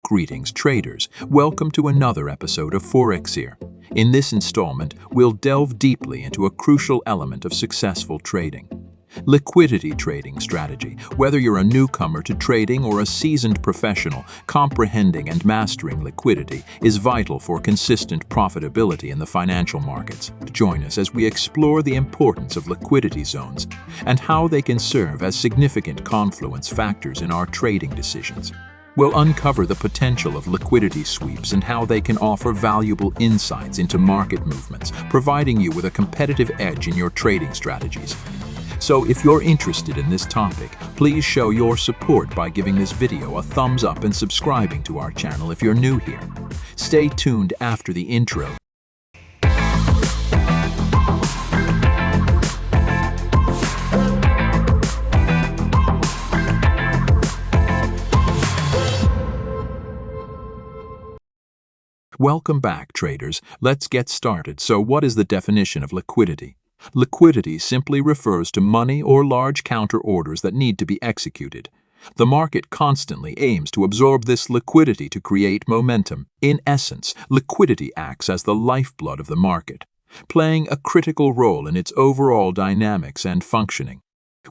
Greetings, traders. Welcome to another episode of Forex here. In this installment, we'll delve deeply into a crucial element of successful trading: liquidity trading strategy. Whether you're a newcomer to trading or a seasoned professional, comprehending and mastering liquidity is vital for consistent profitability in the financial markets. Join us as we explore the importance of liquidity zones and how they can serve as significant confluence factors in our trading decisions. We'll uncover the potential of liquidity sweeps and how they can offer valuable insights into market movements, providing you with a competitive edge in your trading strategies. So if you're interested in this topic, please show your support by giving this video a thumbs up and subscribing to our channel if you're new here. Stay tuned after the intro. Welcome back, traders. Let's get started. So what is the definition of liquidity? Liquidity simply refers to money or large counter orders that need to be executed. The market constantly aims to absorb this liquidity to create momentum. In essence, liquidity acts as the lifeblood of the market, playing a critical role in its overall dynamics and functioning.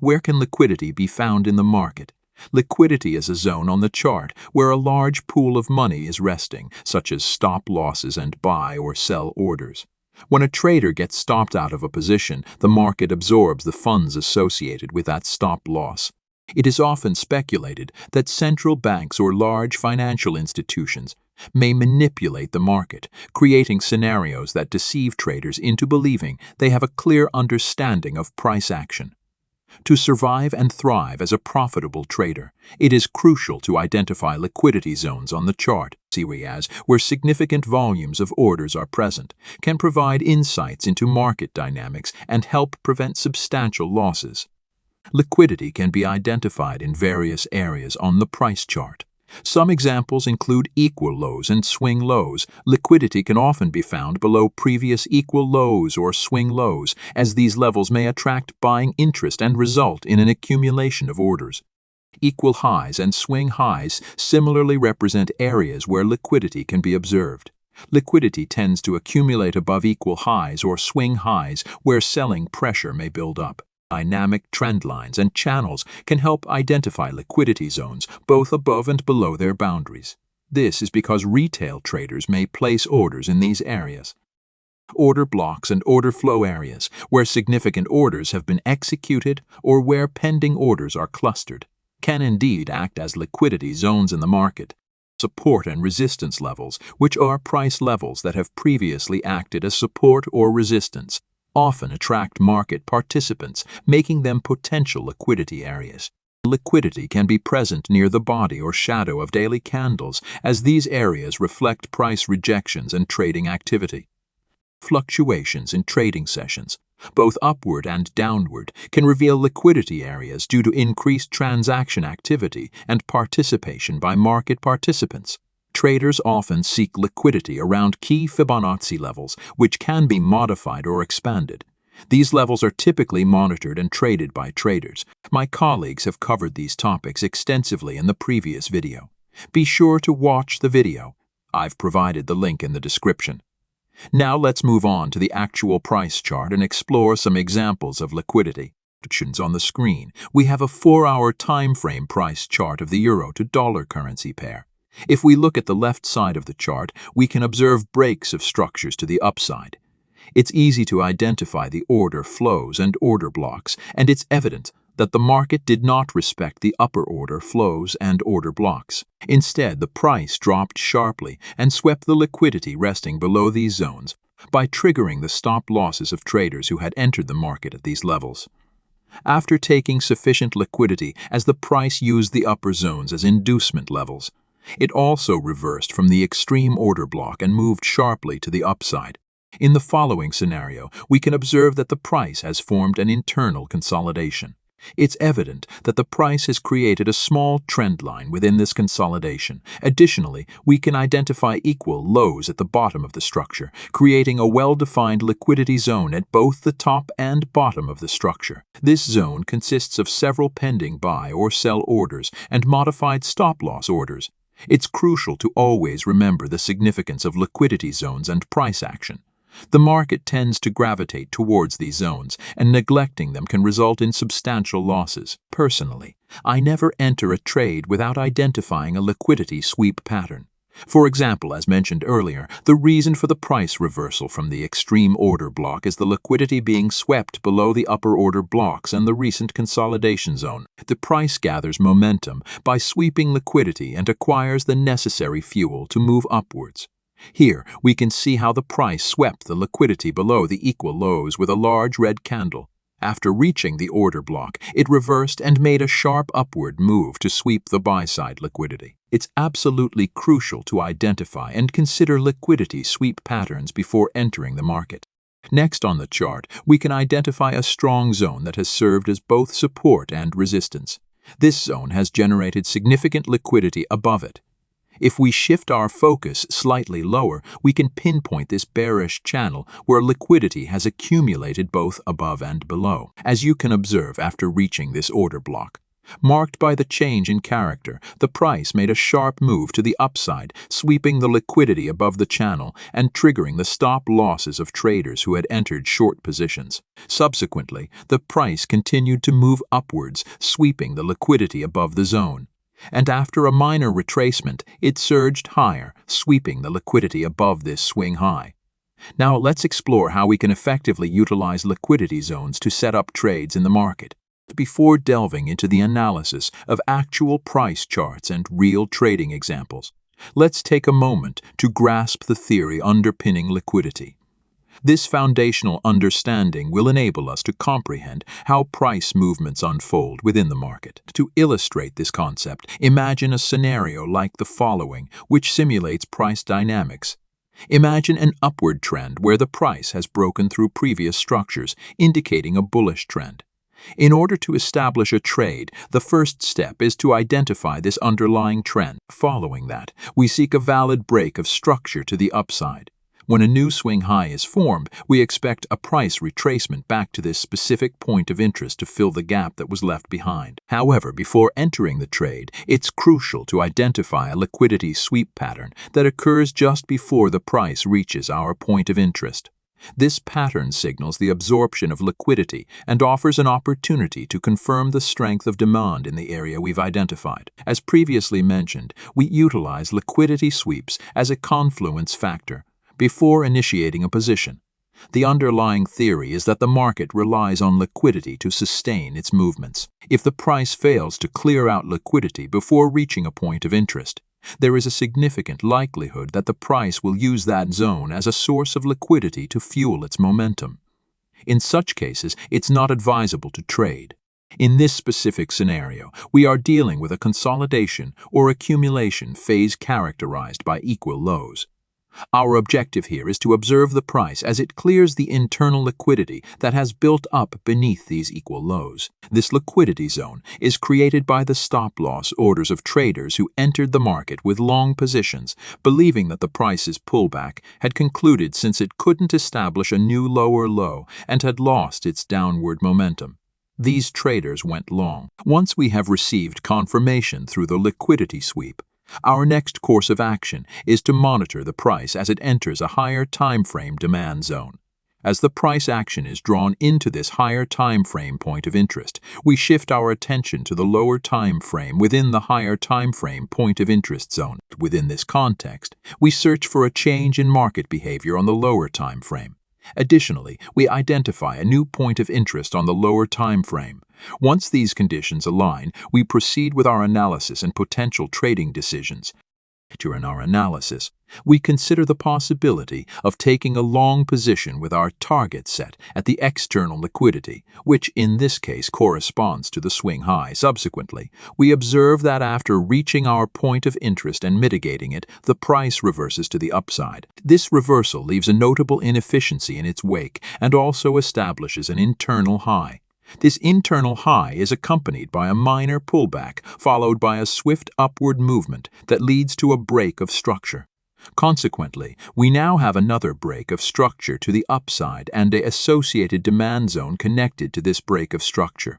Where can liquidity be found in the market? Liquidity is a zone on the chart where a large pool of money is resting, such as stop losses and buy or sell orders. When a trader gets stopped out of a position, the market absorbs the funds associated with that stop loss. It is often speculated that central banks or large financial institutions may manipulate the market, creating scenarios that deceive traders into believing they have a clear understanding of price action. To survive and thrive as a profitable trader, it is crucial to identify liquidity zones on the chart. Areas where significant volumes of orders are present can provide insights into market dynamics and help prevent substantial losses. Liquidity can be identified in various areas on the price chart. Some examples include equal lows and swing lows. Liquidity can often be found below previous equal lows or swing lows, as these levels may attract buying interest and result in an accumulation of orders. Equal highs and swing highs similarly represent areas where liquidity can be observed. Liquidity tends to accumulate above equal highs or swing highs where selling pressure may build up. Dynamic trend lines and channels can help identify liquidity zones both above and below their boundaries. This is because retail traders may place orders in these areas. Order blocks and order flow areas, where significant orders have been executed or where pending orders are clustered, can indeed act as liquidity zones in the market. Support and resistance levels, which are price levels that have previously acted as support or resistance, often attract market participants, making them potential liquidity areas. Liquidity can be present near the body or shadow of daily candles, as these areas reflect price rejections and trading activity. Fluctuations in trading sessions, both upward and downward, can reveal liquidity areas due to increased transaction activity and participation by market participants. Traders often seek liquidity around key Fibonacci levels, which can be modified or expanded. These levels are typically monitored and traded by traders. My colleagues have covered these topics extensively in the previous video. Be sure to watch the video. I've provided the link in the description. Now let's move on to the actual price chart and explore some examples of liquidity. On the screen, we have a 4-hour time frame price chart of the euro to dollar currency pair. If we look at the left side of the chart, we can observe breaks of structures to the upside. It's easy to identify the order flows and order blocks, and it's evident that the market did not respect the upper order flows and order blocks. Instead, the price dropped sharply and swept the liquidity resting below these zones by triggering the stop losses of traders who had entered the market at these levels. After taking sufficient liquidity, as the price used the upper zones as inducement levels, it also reversed from the extreme order block and moved sharply to the upside. In the following scenario, we can observe that the price has formed an internal consolidation. It's evident that the price has created a small trend line within this consolidation. Additionally, we can identify equal lows at the bottom of the structure, creating a well-defined liquidity zone at both the top and bottom of the structure. This zone consists of several pending buy or sell orders and modified stop-loss orders. It's crucial to always remember the significance of liquidity zones and price action. The market tends to gravitate towards these zones, and neglecting them can result in substantial losses. Personally, I never enter a trade without identifying a liquidity sweep pattern. For example, as mentioned earlier, the reason for the price reversal from the extreme order block is the liquidity being swept below the upper order blocks and the recent consolidation zone. The price gathers momentum by sweeping liquidity and acquires the necessary fuel to move upwards. Here, we can see how the price swept the liquidity below the equal lows with a large red candle. After reaching the order block, it reversed and made a sharp upward move to sweep the buy-side liquidity. It's absolutely crucial to identify and consider liquidity sweep patterns before entering the market. Next on the chart, we can identify a strong zone that has served as both support and resistance. This zone has generated significant liquidity above it. If we shift our focus slightly lower, we can pinpoint this bearish channel where liquidity has accumulated both above and below, as you can observe after reaching this order block. Marked by the change in character, the price made a sharp move to the upside, sweeping the liquidity above the channel and triggering the stop losses of traders who had entered short positions. Subsequently, the price continued to move upwards, sweeping the liquidity above the zone. And after a minor retracement, it surged higher, sweeping the liquidity above this swing high. Now let's explore how we can effectively utilize liquidity zones to set up trades in the market. Before delving into the analysis of actual price charts and real trading examples, let's take a moment to grasp the theory underpinning liquidity. This foundational understanding will enable us to comprehend how price movements unfold within the market. To illustrate this concept, imagine a scenario like the following, which simulates price dynamics. Imagine an upward trend where the price has broken through previous structures, indicating a bullish trend. In order to establish a trade, the first step is to identify this underlying trend. Following that, we seek a valid break of structure to the upside. When a new swing high is formed, we expect a price retracement back to this specific point of interest to fill the gap that was left behind. However, before entering the trade, it's crucial to identify a liquidity sweep pattern that occurs just before the price reaches our point of interest. This pattern signals the absorption of liquidity and offers an opportunity to confirm the strength of demand in the area we've identified. As previously mentioned, we utilize liquidity sweeps as a confluence factor before initiating a position. The underlying theory is that the market relies on liquidity to sustain its movements. If the price fails to clear out liquidity before reaching a point of interest, there is a significant likelihood that the price will use that zone as a source of liquidity to fuel its momentum. In such cases, it's not advisable to trade. In this specific scenario, we are dealing with a consolidation or accumulation phase characterized by equal lows. Our objective here is to observe the price as it clears the internal liquidity that has built up beneath these equal lows. This liquidity zone is created by the stop-loss orders of traders who entered the market with long positions, believing that the price's pullback had concluded since it couldn't establish a new lower low and had lost its downward momentum. These traders went long. Once we have received confirmation through the liquidity sweep, our next course of action is to monitor the price as it enters a higher time frame demand zone. As the price action is drawn into this higher time frame point of interest, we shift our attention to the lower time frame within the higher time frame point of interest zone. Within this context, we search for a change in market behavior on the lower time frame. Additionally, we identify a new point of interest on the lower time frame. Once these conditions align, we proceed with our analysis and potential trading decisions. During our analysis, we consider the possibility of taking a long position with our target set at the external liquidity, which in this case corresponds to the swing high. Subsequently, we observe that after reaching our point of interest and mitigating it, the price reverses to the upside. This reversal leaves a notable inefficiency in its wake and also establishes an internal high. This internal high is accompanied by a minor pullback, followed by a swift upward movement that leads to a break of structure. Consequently, we now have another break of structure to the upside and an associated demand zone connected to this break of structure.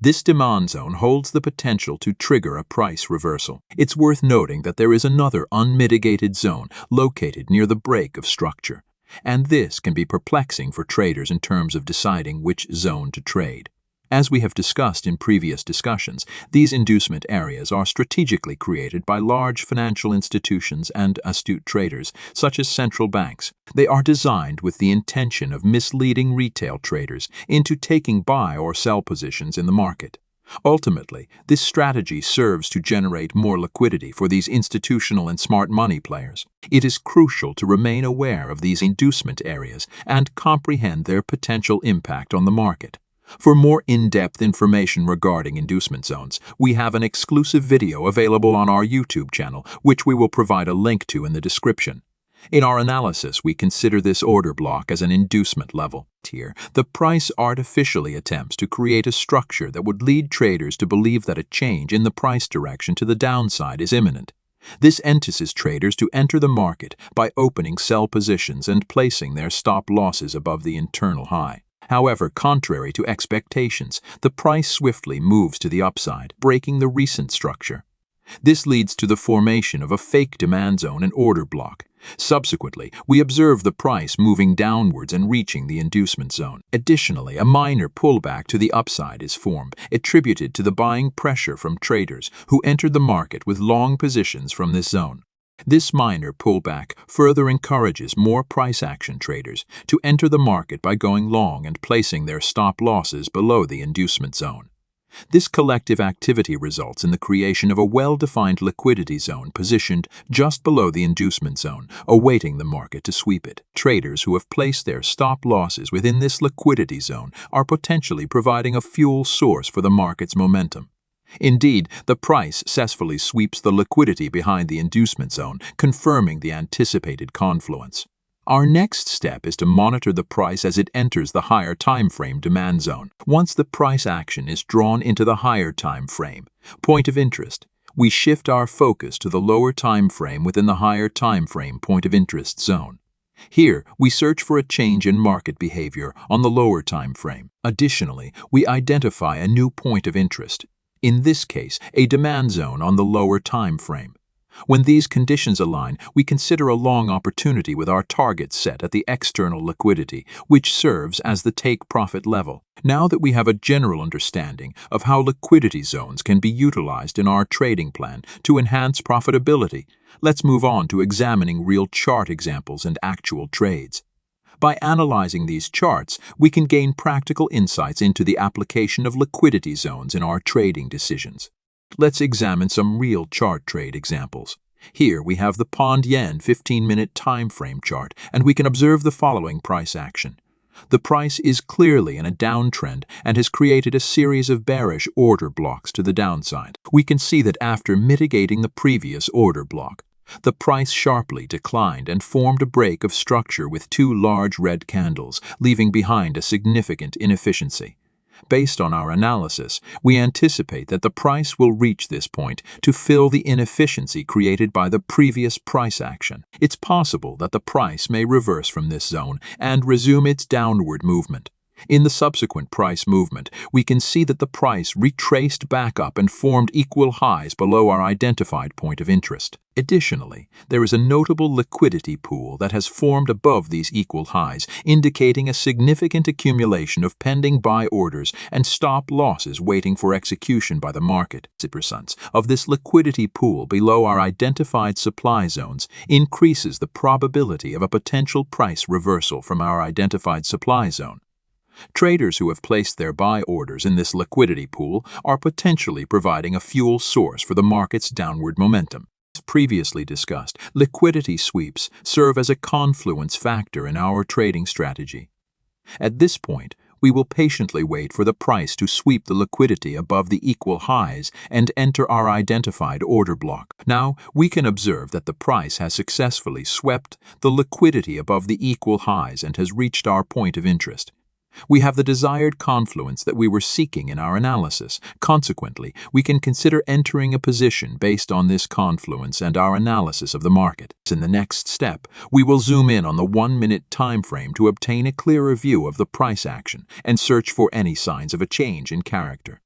This demand zone holds the potential to trigger a price reversal. It's worth noting that there is another unmitigated zone located near the break of structure, and this can be perplexing for traders in terms of deciding which zone to trade. As we have discussed in previous discussions, these inducement areas are strategically created by large financial institutions and astute traders, such as central banks. They are designed with the intention of misleading retail traders into taking buy or sell positions in the market. Ultimately, this strategy serves to generate more liquidity for these institutional and smart money players. It is crucial to remain aware of these inducement areas and comprehend their potential impact on the market. For more in-depth information regarding inducement zones, we have an exclusive video available on our YouTube channel, which we will provide a link to in the description. In our analysis, we consider this order block as an inducement level. Here, the price artificially attempts to create a structure that would lead traders to believe that a change in the price direction to the downside is imminent. This entices traders to enter the market by opening sell positions and placing their stop losses above the internal high. However, contrary to expectations, the price swiftly moves to the upside, breaking the recent structure. This leads to the formation of a fake demand zone and order block. Subsequently, we observe the price moving downwards and reaching the inducement zone. Additionally, a minor pullback to the upside is formed, attributed to the buying pressure from traders who entered the market with long positions from this zone. This minor pullback further encourages more price action traders to enter the market by going long and placing their stop losses below the inducement zone. This collective activity results in the creation of a well-defined liquidity zone positioned just below the inducement zone, awaiting the market to sweep it. Traders who have placed their stop losses within this liquidity zone are potentially providing a fuel source for the market's momentum. Indeed, the price successfully sweeps the liquidity behind the inducement zone, confirming the anticipated confluence. Our next step is to monitor the price as it enters the higher time frame demand zone. Once the price action is drawn into the higher time frame point of interest, we shift our focus to the lower time frame within the higher time frame point of interest zone. Here, we search for a change in market behavior on the lower time frame. Additionally, we identify a new point of interest, in this case, a demand zone on the lower time frame. When these conditions align, we consider a long opportunity with our target set at the external liquidity, which serves as the take-profit level. Now that we have a general understanding of how liquidity zones can be utilized in our trading plan to enhance profitability, let's move on to examining real chart examples and actual trades. By analyzing these charts, we can gain practical insights into the application of liquidity zones in our trading decisions. Let's examine some real chart trade examples. Here we have the Pond Yen 15-minute time frame chart, and we can observe the following price action. The price is clearly in a downtrend and has created a series of bearish order blocks to the downside. We can see that after mitigating the previous order block, the price sharply declined and formed a break of structure with two large red candles, leaving behind a significant inefficiency. Based on our analysis, we anticipate that the price will reach this point to fill the inefficiency created by the previous price action. It's possible that the price may reverse from this zone and resume its downward movement. In the subsequent price movement, we can see that the price retraced back up and formed equal highs below our identified point of interest. Additionally, there is a notable liquidity pool that has formed above these equal highs, indicating a significant accumulation of pending buy orders and stop losses waiting for execution by the market. 6% of this liquidity pool below our identified supply zones increases the probability of a potential price reversal from our identified supply zone. Traders who have placed their buy orders in this liquidity pool are potentially providing a fuel source for the market's downward momentum. As previously discussed, liquidity sweeps serve as a confluence factor in our trading strategy. At this point, we will patiently wait for the price to sweep the liquidity above the equal highs and enter our identified order block. Now, we can observe that the price has successfully swept the liquidity above the equal highs and has reached our point of interest. We have the desired confluence that we were seeking in our analysis. Consequently, we can consider entering a position based on this confluence and our analysis of the market. In the next step, we will zoom in on the 1-minute time frame to obtain a clearer view of the price action and search for any signs of a change in character.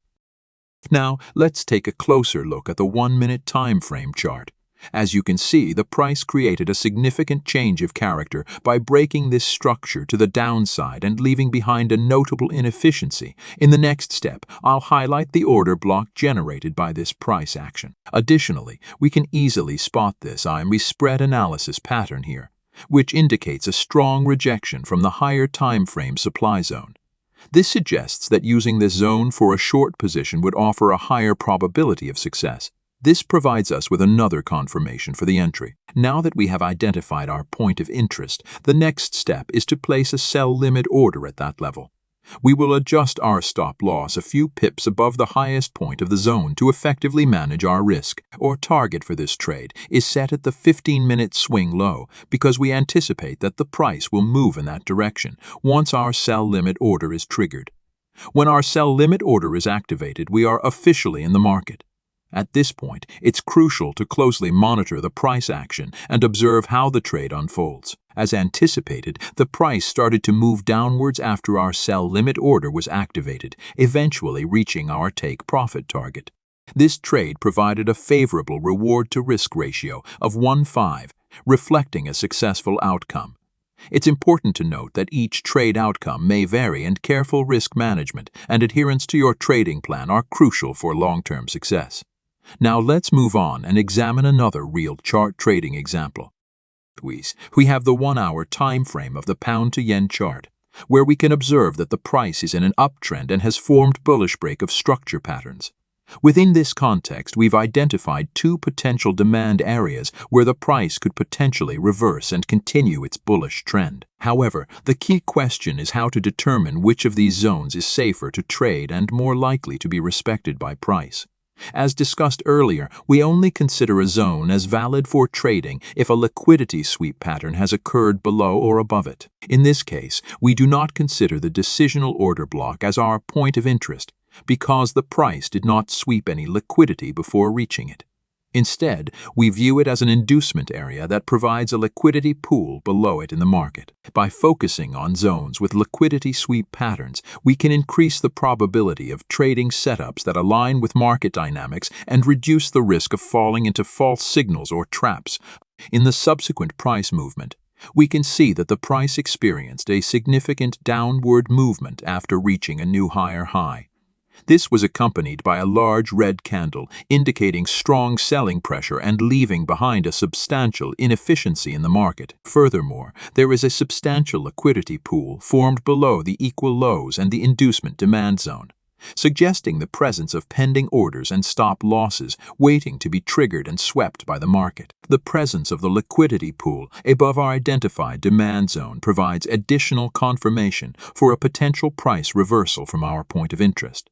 Now, let's take a closer look at the 1-minute time frame chart. As you can see, the price created a significant change of character by breaking this structure to the downside and leaving behind a notable inefficiency. In the next step, I'll highlight the order block generated by this price action. Additionally, we can easily spot this IMB spread analysis pattern here, which indicates a strong rejection from the higher time frame supply zone. This suggests that using this zone for a short position would offer a higher probability of success. This provides us with another confirmation for the entry. Now that we have identified our point of interest, the next step is to place a sell limit order at that level. We will adjust our stop loss a few pips above the highest point of the zone to effectively manage our risk. Our target for this trade is set at the 15-minute swing low because we anticipate that the price will move in that direction once our sell limit order is triggered. When our sell limit order is activated, we are officially in the market. At this point, it's crucial to closely monitor the price action and observe how the trade unfolds. As anticipated, the price started to move downwards after our sell limit order was activated, eventually reaching our take profit target. This trade provided a favorable reward-to-risk ratio of 1:5, reflecting a successful outcome. It's important to note that each trade outcome may vary, and careful risk management and adherence to your trading plan are crucial for long-term success. Now let's move on and examine another real chart trading example. We have the 1-hour time frame of the pound to yen chart, where we can observe that the price is in an uptrend and has formed bullish break of structure patterns. Within this context, we've identified two potential demand areas where the price could potentially reverse and continue its bullish trend. However, the key question is how to determine which of these zones is safer to trade and more likely to be respected by price. As discussed earlier, we only consider a zone as valid for trading if a liquidity sweep pattern has occurred below or above it. In this case, we do not consider the decisional order block as our point of interest because the price did not sweep any liquidity before reaching it. Instead, we view it as an inducement area that provides a liquidity pool below it in the market. By focusing on zones with liquidity sweep patterns, we can increase the probability of trading setups that align with market dynamics and reduce the risk of falling into false signals or traps. In the subsequent price movement, we can see that the price experienced a significant downward movement after reaching a new higher high. This was accompanied by a large red candle, indicating strong selling pressure and leaving behind a substantial inefficiency in the market. Furthermore, there is a substantial liquidity pool formed below the equal lows and the inducement demand zone, suggesting the presence of pending orders and stop losses waiting to be triggered and swept by the market. The presence of the liquidity pool above our identified demand zone provides additional confirmation for a potential price reversal from our point of interest.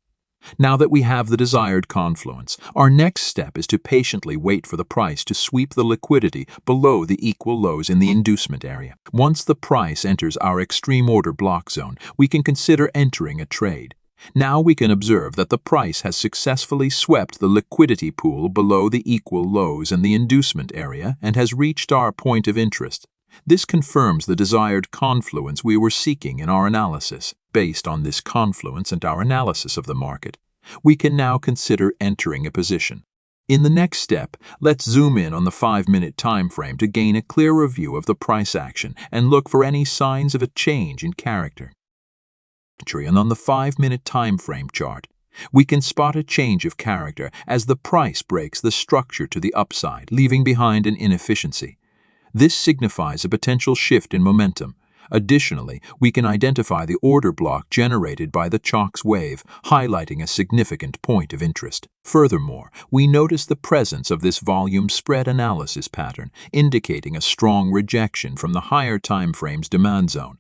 Now that we have the desired confluence, our next step is to patiently wait for the price to sweep the liquidity below the equal lows in the inducement area. Once the price enters our extreme order block zone, we can consider entering a trade. Now we can observe that the price has successfully swept the liquidity pool below the equal lows in the inducement area and has reached our point of interest. This confirms the desired confluence we were seeking in our analysis. Based on this confluence and our analysis of the market, we can now consider entering a position. In the next step, let's zoom in on the 5-minute time frame to gain a clearer view of the price action and look for any signs of a change in character. And on the 5-minute time frame chart, we can spot a change of character as the price breaks the structure to the upside, leaving behind an inefficiency. This signifies a potential shift in momentum. Additionally, we can identify the order block generated by the Chalk's wave, highlighting a significant point of interest. Furthermore, we notice the presence of this volume spread analysis pattern, indicating a strong rejection from the higher time frame's demand zone.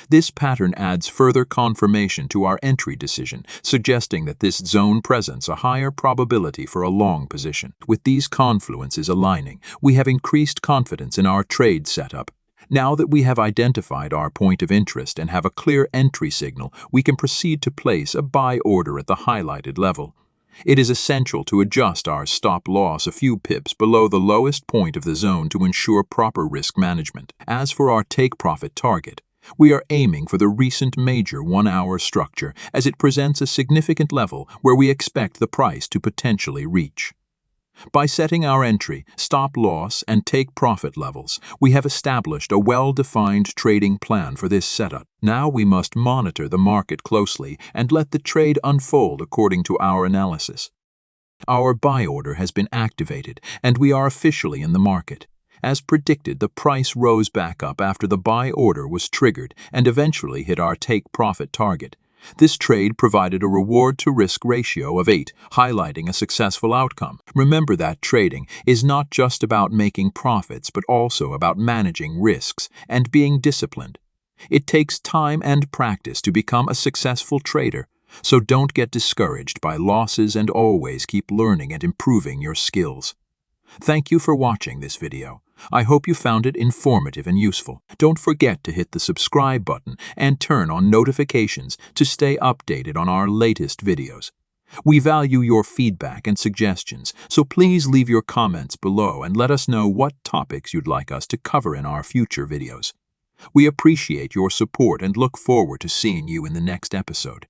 This pattern adds further confirmation to our entry decision, suggesting that this zone presents a higher probability for a long position. With these confluences aligning, we have increased confidence in our trade setup. Now that we have identified our point of interest and have a clear entry signal, we can proceed to place a buy order at the highlighted level. It is essential to adjust our stop loss a few pips below the lowest point of the zone to ensure proper risk management. As for our take profit target, we are aiming for the recent major 1-hour structure as it presents a significant level where we expect the price to potentially reach. By setting our entry, stop loss, and take profit levels, we have established a well-defined trading plan for this setup. Now we must monitor the market closely and let the trade unfold according to our analysis. Our buy order has been activated, and we are officially in the market. As predicted, the price rose back up after the buy order was triggered and eventually hit our take profit target. This trade provided a reward-to-risk ratio of 8, highlighting a successful outcome. Remember that trading is not just about making profits, but also about managing risks and being disciplined. It takes time and practice to become a successful trader, so don't get discouraged by losses and always keep learning and improving your skills. Thank you for watching this video. I hope you found it informative and useful. Don't forget to hit the subscribe button and turn on notifications to stay updated on our latest videos. We value your feedback and suggestions, so please leave your comments below and let us know what topics you'd like us to cover in our future videos. We appreciate your support and look forward to seeing you in the next episode.